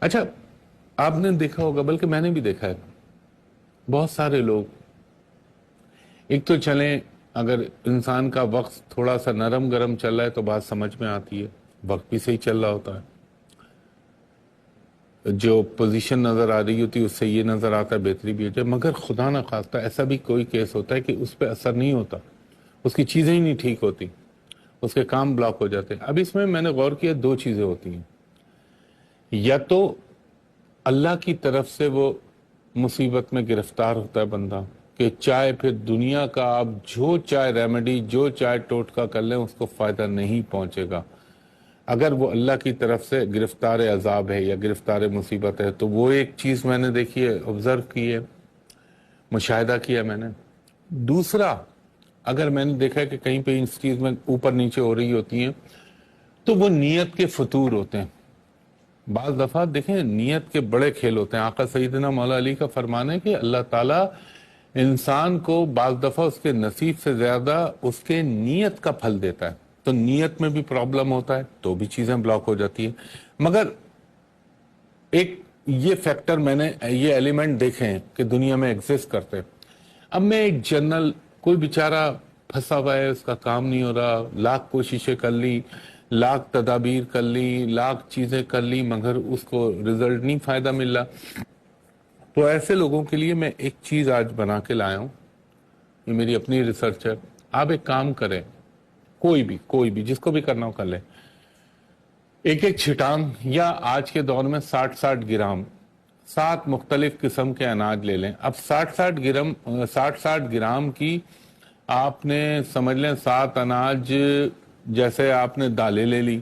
اچھا، آپ نے دیکھا ہوگا، بلکہ میں نے بھی دیکھا ہے، بہت سارے لوگ ایک تو چلیں، اگر انسان کا وقت تھوڑا سا نرم گرم چل رہا ہے تو بات سمجھ میں آتی ہے، وقت بھی صحیح چل رہا ہوتا ہے، جو پوزیشن نظر آ رہی ہوتی ہے اس سے یہ نظر آتا ہے بہتری بھی ہوتی ہے، مگر خدا نہ خواستہ ایسا بھی کوئی کیس ہوتا ہے کہ اس پہ اثر نہیں ہوتا، اس کی چیزیں ہی نہیں ٹھیک ہوتی، اس کے کام بلاک ہو جاتے ہیں۔ اب اس میں نے غور کیا دو چیزیں ہوتی ہیں، یا تو اللہ کی طرف سے وہ مصیبت میں گرفتار ہوتا ہے بندہ کہ چاہے پھر دنیا کا آپ جو چاہے ریمیڈی جو چاہے ٹوٹکا کر لیں اس کو فائدہ نہیں پہنچے گا۔ اگر وہ اللہ کی طرف سے گرفتار عذاب ہے یا گرفتار مصیبت ہے تو وہ ایک چیز میں نے دیکھی ہے، آبزرو کی ہے، مشاہدہ کیا میں نے۔ دوسرا، اگر میں نے دیکھا ہے کہ کہیں پہ اس چیز میں اوپر نیچے ہو رہی ہوتی ہیں تو وہ نیت کے فطور ہوتے ہیں۔ بعض دفعہ دیکھیں نیت کے بڑے کھیل ہوتے ہیں۔ آقا سیدنا مولا علی کا فرمان ہے کہ اللہ تعالیٰ انسان کو بعض دفعہ اس کے نصیب سے زیادہ اس کے نیت کا پھل دیتا ہے، تو نیت میں بھی پرابلم ہوتا ہے تو بھی چیزیں بلاک ہو جاتی ہیں۔ مگر ایک یہ فیکٹر میں نے یہ ایلیمنٹ دیکھے ہیں کہ دنیا میں ایگزسٹ کرتے ہیں۔ اب میں ایک جنرل، کوئی بیچارہ پھنسا ہوا ہے، اس کا کام نہیں ہو رہا، لاکھ کوششیں کر لی، لاکھ تدابیر کر لی، لاکھ چیزیں کر لی، مگر اس کو رزلٹ نہیں فائدہ مل رہا، تو ایسے لوگوں کے لیے میں ایک چیز آج بنا کے لایا ہوں، یہ میری اپنی ریسرچ ہے۔ آپ ایک کام کریں، کوئی بھی جس کو بھی کرنا ہو کر لیں، ایک چھٹان یا آج کے دور میں 60 گرام 7 مختلف قسم کے اناج لے لیں۔ اب 60 گرام کی آپ نے سمجھ لیں 7 اناج، جیسے آپ نے دالیں لے لی،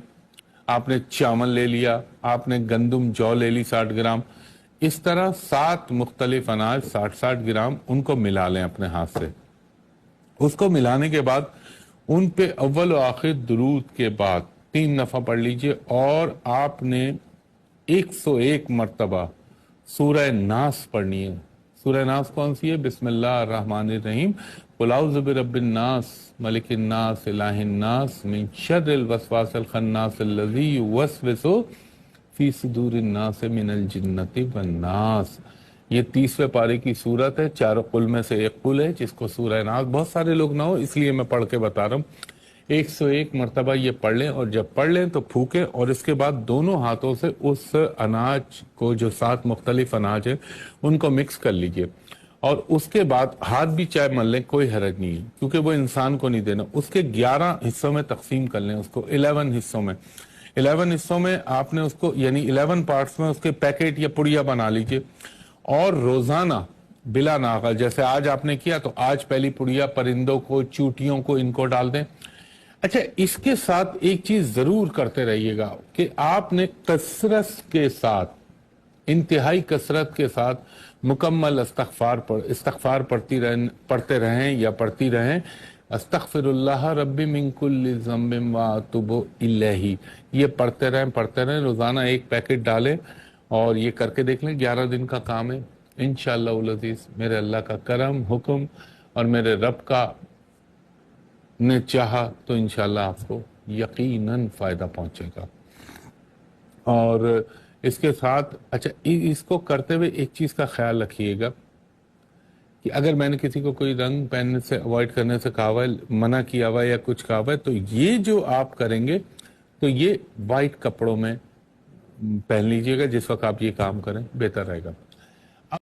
آپ نے چاول لے لیا، آپ نے گندم جو لے لی 60 گرام، اس طرح 7 مختلف اناج 60 گرام ان کو ملا لیں اپنے ہاتھ سے۔ اس کو ملانے کے بعد ان پہ اول و آخر درود کے بعد 3 دفعہ پڑھ لیجئے، اور آپ نے 101 مرتبہ سورہ ناس پڑھنی ہے۔ سورہ ناس کون سی ہے؟ بسم اللہ الرحمن الرحیم، قل اعوذ برب الناس ملک الناس الہ الناس من شر الوسواس الخناس الذی یوسوس فی صدور الناس من الجنت والناس۔ یہ 30ویں پارے کی سورت ہے، 4 قل میں سے ایک قل ہے جس کو سورہ ناس، بہت سارے لوگ نہ ہو اس لیے میں پڑھ کے بتا رہا ہوں۔ 101 مرتبہ یہ پڑھ لیں، اور جب پڑھ لیں تو پھونکیں، اور اس کے بعد دونوں ہاتھوں سے اس اناج کو، جو 7 مختلف اناج ہیں، ان کو مکس کر لیجئے، اور اس کے بعد ہاتھ بھی چائے مل لیں، کوئی حرج نہیں ہے، کیونکہ وہ انسان کو نہیں دینا۔ اس کے 11 حصوں میں تقسیم کر لیں اس کو، 11 حصوں میں 11 حصوں میں آپ نے اس کو، یعنی 11 پارٹس میں اس کے پیکٹ یا پڑیا بنا لیجئے، اور روزانہ بلا ناغہ، جیسے آج آپ نے کیا تو آج پہلی پڑیا پرندوں کو، چوٹیوں کو، ان کو ڈال دیں۔ اچھا، اس کے ساتھ ایک چیز ضرور کرتے رہیے گا کہ آپ نے کثرت کے ساتھ، انتہائی کثرت کے ساتھ مکمل استغفار پڑھتے رہیں یا پڑھتی رہیں۔ استغفر اللہ ربی من کل ذنب واتوب الیہ، یہ پڑھتے رہیں روزانہ، ایک پیکٹ ڈالیں، اور یہ کر کے دیکھ لیں، 11 دن کا کام ہے انشاءاللہ العزیز۔ میرے اللہ کا کرم، حکم، اور میرے رب کا نے چاہا تو انشاءاللہ آپ کو یقیناً فائدہ پہنچے گا۔ اور اس کے ساتھ، اچھا، اس کو کرتے ہوئے ایک چیز کا خیال رکھیے گا کہ اگر میں نے کسی کو کوئی رنگ پہننے سے اوائڈ کرنے سے کہا ہوا ہے، منع کیا ہوا ہے یا کچھ کہا ہوا ہے، تو یہ جو آپ کریں گے تو یہ وائٹ کپڑوں میں پہن لیجئے گا جس وقت آپ یہ کام کریں، بہتر رہے گا۔